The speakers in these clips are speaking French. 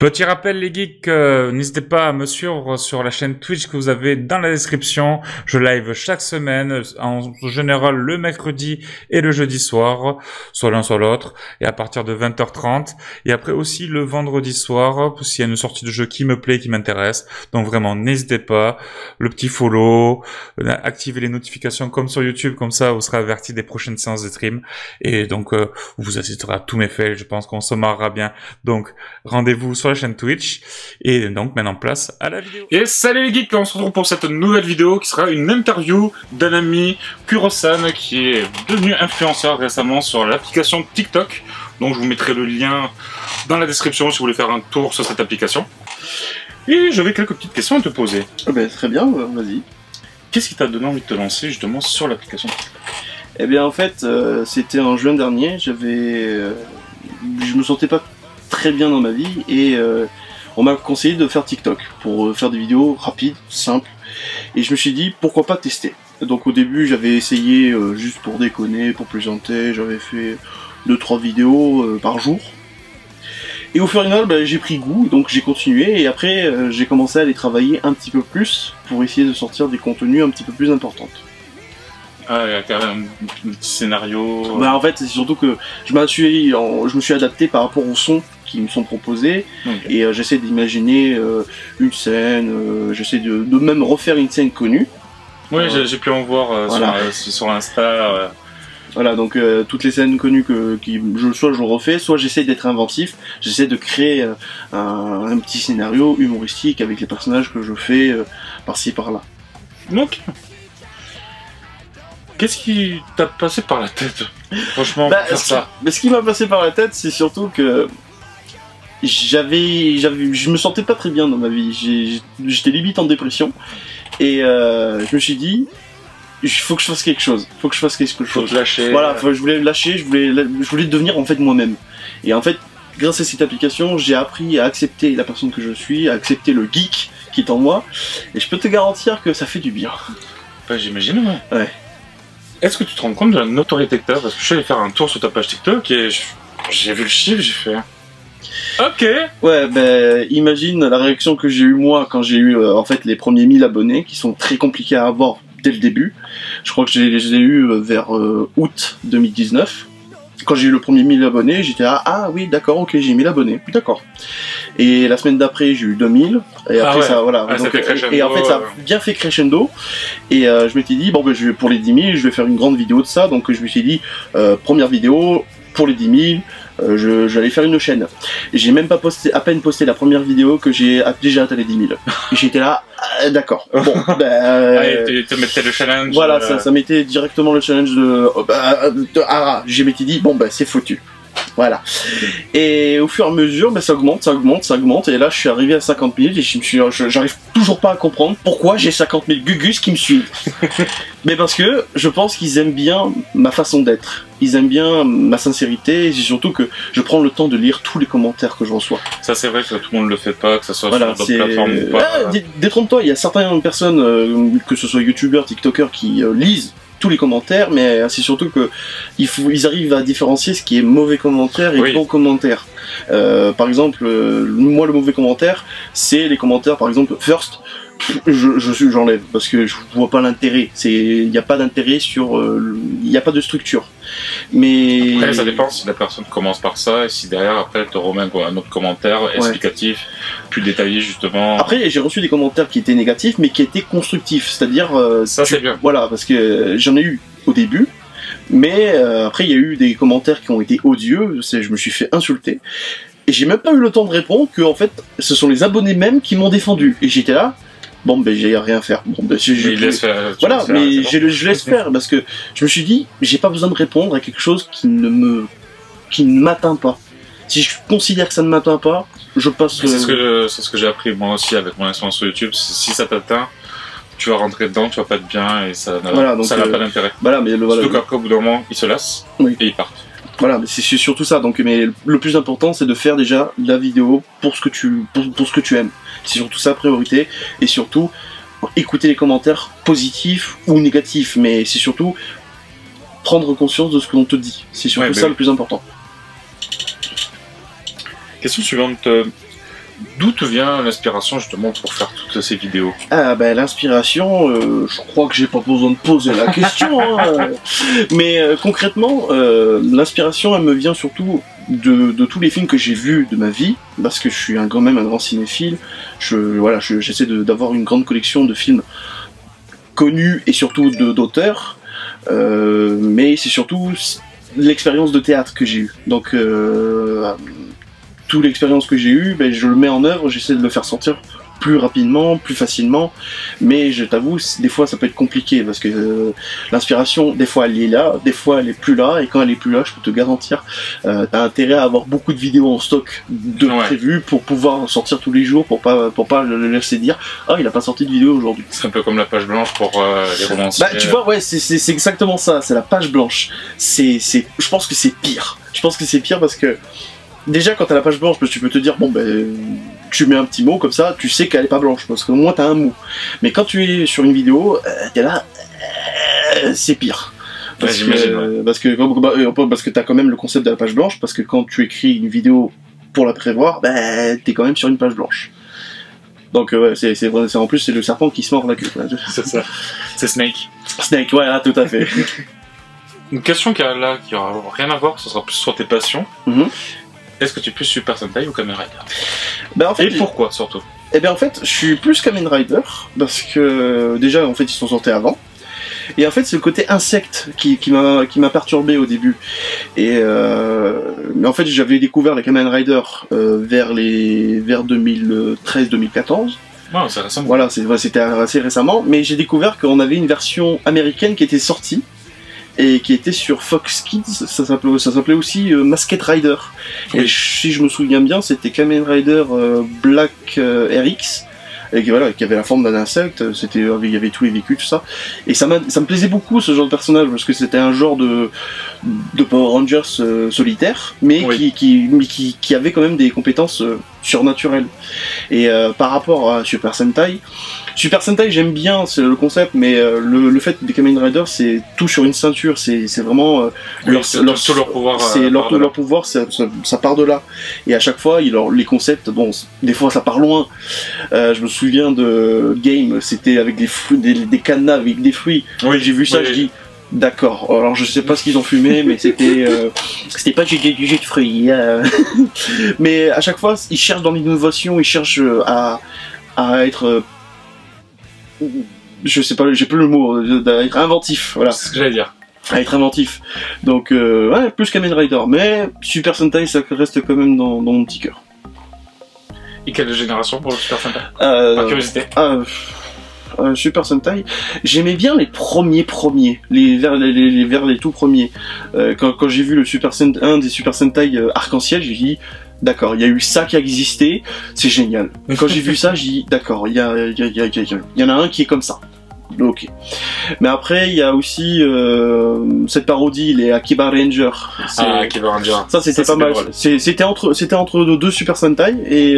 Petit rappel les geeks, n'hésitez pas à me suivre sur la chaîne Twitch que vous avez dans la description. Je live chaque semaine, en général le mercredi et le jeudi soir, soit l'un soit l'autre, et à partir de 20h30. Et après aussi le vendredi soir, s'il y a une sortie de jeu qui me plaît, qui m'intéresse. Donc vraiment, n'hésitez pas, le petit follow, activez les notifications comme sur YouTube, comme ça vous serez averti des prochaines séances de stream. Et donc, vous assisterez à tous mes fails, je pense qu'on se marrera bien. Donc, rendez-vous sur la chaîne Twitch, et donc maintenant place à la vidéo. Et salut les geeks, on se retrouve pour cette nouvelle vidéo qui sera une interview d'un ami, Kurosan, qui est devenu influenceur récemment sur l'application TikTok. Donc je vous mettrai le lien dans la description si vous voulez faire un tour sur cette application. Et j'avais quelques petites questions à te poser. Très bien, vas-y. Qu'est-ce qui t'a donné envie de te lancer justement sur l'application TikTok? Eh bien en fait, c'était en juin dernier, je me sentais pas très bien dans ma vie et on m'a conseillé de faire TikTok pour faire des vidéos rapides, simples, et je me suis dit pourquoi pas tester. Donc au début j'avais essayé juste pour déconner, pour plaisanter, j'avais fait 2-3 vidéos par jour, et au fur et à mesure j'ai pris goût, donc j'ai continué, et après j'ai commencé à aller travailler un petit peu plus pour essayer de sortir des contenus un petit peu plus importants. Ah, il y a quand même un petit scénario. Bah en fait c'est surtout que je me suis adapté par rapport aux sons qui me sont proposés, okay. Et j'essaie d'imaginer une scène, j'essaie de même refaire une scène connue. Oui, j'ai pu en voir voilà. sur Insta. Voilà, donc toutes les scènes connues soit je refais, soit j'essaie d'être inventif, j'essaie de créer un petit scénario humoristique avec les personnages que je fais par-ci par-là. Donc, qu'est-ce qui t'a passé par la tête, franchement, faire ça? Mais ce qui m'a passé par la tête, c'est surtout que je me sentais pas très bien dans ma vie. J'étais limite en dépression, et je me suis dit, il faut que je fasse quelque chose. Faut que je fasse quelque chose. Faut te lâcher. Voilà, je voulais lâcher, je voulais devenir en fait moi-même. Et en fait, grâce à cette application, j'ai appris à accepter la personne que je suis, à accepter le geek qui est en moi, et je peux te garantir que ça fait du bien. Bah, j'imagine, ouais. Ouais. Est-ce que tu te rends compte de la notoriété que t'as? Parce que je suis allé faire un tour sur ta page TikTok et j'ai vu le chiffre, j'ai fait... Ok. Ouais, ben imagine la réaction que j'ai eu moi quand j'ai eu en fait les premiers 1000 abonnés, qui sont très compliqués à avoir dès le début. Je crois que je les ai eu vers août 2019. Quand j'ai eu le premier 1000 abonnés, j'étais là, ah oui d'accord, ok, j'ai 1000 abonnés, d'accord. Et la semaine d'après j'ai eu 2000, et après ça, voilà. Ah, donc, et en fait ça a bien fait crescendo, et je m'étais dit, bon ben pour les 10 000, je vais faire une grande vidéo de ça, donc je me suis dit, première vidéo, pour les 10 000, j'allais faire une chaîne. J'ai même pas à peine posté la première vidéo que j'ai déjà atteint les 10 000. Et j'étais là, d'accord. Bon, tu mettais le challenge. Voilà, ça mettait directement le challenge de Hara. J'ai dit, bon bah c'est foutu. Voilà. Et au fur et à mesure, ça augmente, ça augmente, ça augmente. Et là, je suis arrivé à 50 000 et j'arrive toujours pas à comprendre pourquoi j'ai 50 000 gugus qui me suivent. Mais parce que je pense qu'ils aiment bien ma façon d'être. Ils aiment bien ma sincérité, et surtout que je prends le temps de lire tous les commentaires que je reçois. Ça, c'est vrai que tout le monde le fait pas, que ce soit sur d'autres plateformes ou pas. Détrompe-toi, il y a certaines personnes, que ce soit youtubeurs, tiktokers, qui lisent tous les commentaires, mais c'est surtout que ils arrivent à différencier ce qui est mauvais commentaire et bon commentaire. Par exemple, moi le mauvais commentaire, c'est les commentaires par exemple first. J'enlève parce que je vois pas l'intérêt. Il n'y a pas d'intérêt sur, il n'y a pas de structure. Mais après, ça dépend si la personne commence par ça et si derrière après elle te remet un autre commentaire explicatif, plus détaillé justement. Après j'ai reçu des commentaires qui étaient négatifs mais qui étaient constructifs, c'est-à-dire ça c'est bien. Voilà, parce que j'en ai eu au début. Mais après il y a eu des commentaires qui ont été odieux, je me suis fait insulter. Et j'ai même pas eu le temps de répondre que en fait ce sont les abonnés même qui m'ont défendu. Et j'étais là. Bon ben j'ai rien à faire. Bon ben voilà, mais je laisse faire parce que je me suis dit j'ai pas besoin de répondre à quelque chose qui ne m'atteint pas. Si je considère que ça ne m'atteint pas, je passe. C'est ce que j'ai appris moi aussi avec mon expérience sur YouTube. Si ça t'atteint, tu vas rentrer dedans, tu vas pas être bien et ça n'a pas d'intérêt. Voilà, mais surtout qu'après au bout d'un moment ils se lassent et ils partent. Voilà, mais c'est surtout ça. Donc, mais le plus important, c'est de faire déjà la vidéo pour ce que tu aimes. C'est surtout ça, priorité. Et surtout, écouter les commentaires positifs ou négatifs. Mais c'est surtout prendre conscience de ce que l'on te dit. C'est surtout ça le plus important. Question suivante. D'où te vient l'inspiration justement pour faire toutes ces vidéos? Ah ben l'inspiration, je crois que j'ai pas besoin de poser la question, hein. Mais concrètement, l'inspiration elle me vient surtout de tous les films que j'ai vus de ma vie, parce que je suis quand même un grand cinéphile. J'essaie d'avoir une grande collection de films connus et surtout d'auteurs, mais c'est surtout l'expérience de théâtre que j'ai eue. Donc toute l'expérience que j'ai eue, ben, je le mets en œuvre, j'essaie de le faire sortir plus rapidement, plus facilement, mais je t'avoue, des fois ça peut être compliqué, parce que l'inspiration, des fois elle est là, des fois elle est plus là, et quand elle est plus là, je peux te garantir, t'as intérêt à avoir beaucoup de vidéos en stock prévues pour pouvoir sortir tous les jours, pour pas le laisser dire « Ah, il a pas sorti de vidéo aujourd'hui ». C'est un peu comme la page blanche pour les romanciers. Bah tu vois, ouais, c'est exactement ça, c'est la page blanche. Je pense que c'est pire. Je pense que c'est pire parce que déjà, quand t'as la page blanche, tu peux te dire, bon ben, tu mets un petit mot comme ça, tu sais qu'elle est pas blanche, parce qu'au moins t'as un mot. Mais quand tu es sur une vidéo, t'es là, c'est pire. Parce que t'as quand même le concept de la page blanche, parce que quand tu écris une vidéo pour la prévoir, ben, t'es quand même sur une page blanche. Donc ouais, en plus c'est le serpent qui se mord la queue. C'est ça. C'est Snake. Snake, voilà, tout à fait. Une question qui aura rien à voir, ce sera plus sur tes passions. Est-ce que tu es plus Super Sentai ou Kamen Rider? Ben, en fait, et pourquoi surtout? Eh bien en fait, je suis plus Kamen Rider, parce que déjà en fait ils sont sortis avant. Et en fait c'est le côté insecte qui m'a perturbé au début. Mais en fait j'avais découvert les Kamen Rider vers 2013-2014. Ouais, c'est récent. Voilà, c'était assez récemment, mais j'ai découvert qu'on avait une version américaine qui était sortie, et qui était sur Fox Kids, ça s'appelait aussi Masked Rider. Oui. Et si je me souviens bien, c'était Kamen Rider Black RX, et qui avait la forme d'un insecte, il y avait tous les véhicules, tout ça. Et ça me plaisait beaucoup ce genre de personnage, parce que c'était un genre de Power Rangers solitaire, mais oui. qui avait quand même des compétences surnaturelles. Et par rapport à Super Sentai, j'aime bien le concept, mais le fait des Kamen Rider, c'est tout sur une ceinture, c'est vraiment leur pouvoir, leur pouvoir, ça part de là. Et à chaque fois, les concepts, bon, des fois ça part loin. Je me souviens de Game, c'était avec des fruits, des cadenas avec des fruits. Oui, j'ai vu ça, je dis. D'accord, alors je sais pas ce qu'ils ont fumé, mais c'était pas du jus de fruits. Mais à chaque fois, ils cherchent dans l'innovation, ils cherchent à être... je sais pas, j'ai plus le mot, à être inventif, voilà. C'est ce que j'allais dire. À être inventif. Donc, ouais, plus Kamen Rider, mais Super Sentai, ça reste quand même dans mon petit cœur. Et quelle génération pour le Super Sentai? Par curiosité. Super Sentai, j'aimais bien les premiers, vers les tout premiers. Quand j'ai vu un des Super Sentai arc-en-ciel, j'ai dit d'accord, il y a eu ça qui a existé, c'est génial. Quand j'ai vu ça, j'ai dit d'accord, il y en a un qui est comme ça. Ok. Mais après, il y a aussi cette parodie, les Akiba Ranger. Akiba Ranger. Ça, c'était pas mal. C'était entre deux Super Sentai et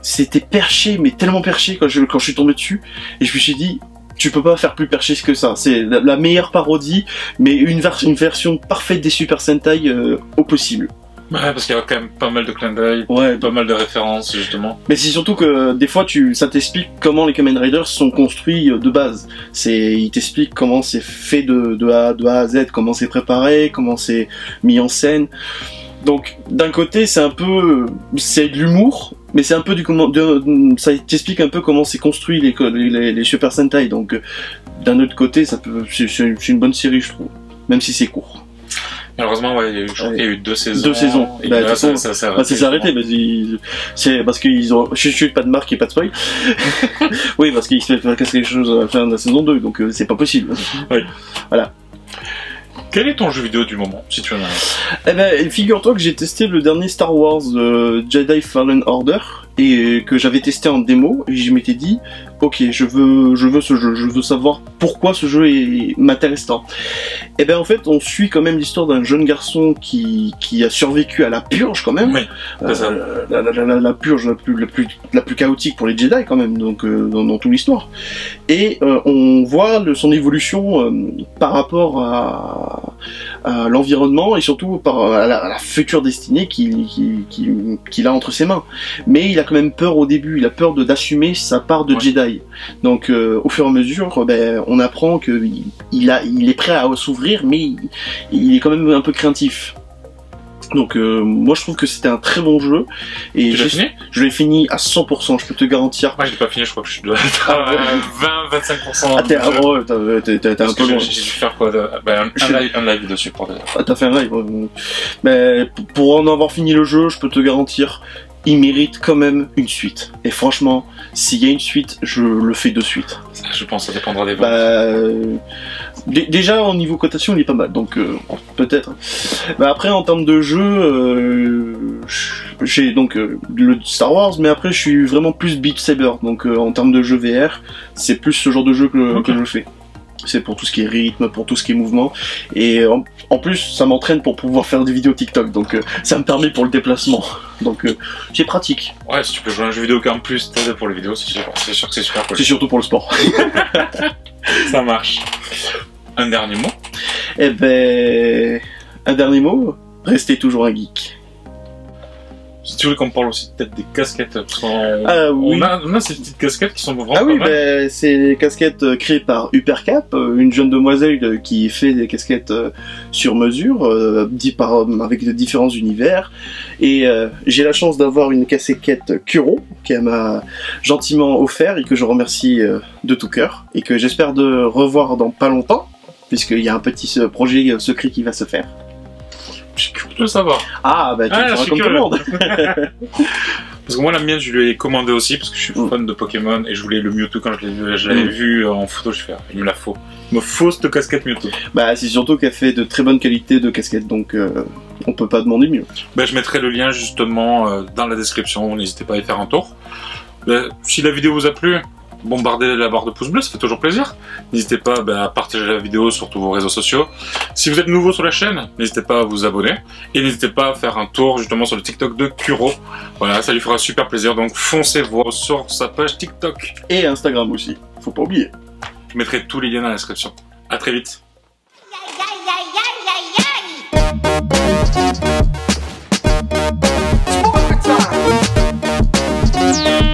c'était perché, mais tellement perché quand je suis tombé dessus. Et je me suis dit, tu peux pas faire plus perché que ça. C'est la meilleure parodie, mais une version parfaite des Super Sentai au possible. Ouais, parce qu'il y a quand même pas mal de clins d'œil, pas mal de références, justement. Mais c'est surtout que, des fois, ça t'explique comment les Kamen Riders sont construits de base. Ils t'expliquent comment c'est fait de A à Z, comment c'est préparé, comment c'est mis en scène. Donc, d'un côté, c'est de l'humour, mais c'est un peu ça t'explique un peu comment c'est construit les Super Sentai. Donc, d'un autre côté, c'est une bonne série, je trouve. Même si c'est court. Malheureusement, ouais, il y a eu 2 saisons. 2 saisons. Et là, ça s'est arrêté. C'est parce qu'ils ont... Je suis pas de marque et pas de spoil. Oui, parce qu'il se fait casser les choses à la fin de la saison 2, donc c'est pas possible. Oui. Voilà. Quel est ton jeu vidéo du moment, si tu en as un? Eh ben, figure-toi que j'ai testé le dernier Star Wars Jedi Fallen Order, et que j'avais testé en démo, et je m'étais dit, ok, je veux ce jeu, je veux savoir pourquoi ce jeu m'intéresse tant. Et ben en fait, on suit quand même l'histoire d'un jeune garçon qui a survécu à la purge quand même. Oui, la purge la plus chaotique pour les Jedi quand même, donc dans toute l'histoire. Et on voit son évolution par rapport à l'environnement et surtout à la future destinée qu'il a entre ses mains. Mais il a quand même peur au début, il a peur d'assumer sa part de Jedi. Donc au fur et à mesure, on apprend qu'il est prêt à s'ouvrir, mais il est quand même un peu craintif. Donc moi je trouve que c'était un très bon jeu et je l'ai fini à 100%, je peux te garantir. Moi je l'ai pas fini, je crois que je dois être à 20-25%. Ah t'es un peu loin. J'ai dû faire quoi un live dessus pour des... Ah t'as fait un live. Mais pour en avoir fini le jeu, je peux te garantir, il mérite quand même une suite. Et franchement, s'il y a une suite, je le fais de suite. Je pense que ça dépendra des ventes. Déjà au niveau cotation il est pas mal, donc peut-être. Après en termes de jeu, j'ai donc le Star Wars, mais après je suis vraiment plus Beat Saber, donc en termes de jeu VR, c'est plus ce genre de jeu que je fais. C'est pour tout ce qui est rythme, pour tout ce qui est mouvement, et en plus ça m'entraîne pour pouvoir faire des vidéos TikTok, donc ça me permet pour le déplacement, donc c'est pratique. Ouais, si tu peux jouer à un jeu vidéo qu'en plus t'aides pour les vidéos, c'est sûr que c'est super cool. C'est surtout pour le sport. Ça marche. Un dernier mot? Eh ben, un dernier mot, restez toujours un geek. Si tu veux qu'on parle aussi peut-être des casquettes, parce qu'on oui. on a ces petites casquettes qui sont vraiment pas mal. Ben, c'est des casquettes créées par Hypercap, une jeune demoiselle qui fait des casquettes sur mesure, avec de différents univers. Et j'ai la chance d'avoir une casquette Kuro qu'elle m'a gentiment offert et que je remercie de tout cœur et que j'espère de revoir dans pas longtemps, puisqu'il y a un petit projet secret qui va se faire. Je suis curieux de savoir. Ah, bah tu feras comme tout le monde. Parce que moi la mienne je lui ai commandé aussi parce que je suis fan de Pokémon et je voulais le Mewtwo quand je l'avais vu en photo, je fais il me la faut. Il me faut cette casquette Mewtwo. Bah c'est surtout qu'elle fait de très bonne qualité de casquette, donc on peut pas demander mieux. Bah je mettrai le lien justement dans la description, n'hésitez pas à y faire un tour. Si la vidéo vous a plu, bombardez la barre de pouces bleus, ça fait toujours plaisir. N'hésitez pas à partager la vidéo sur tous vos réseaux sociaux. Si vous êtes nouveau sur la chaîne, n'hésitez pas à vous abonner. Et n'hésitez pas à faire un tour justement sur le TikTok de Kuro. Voilà, ça lui fera super plaisir. Donc foncez voir sur sa page TikTok. Et Instagram aussi, faut pas oublier. Je mettrai tous les liens dans la description. À très vite. Time.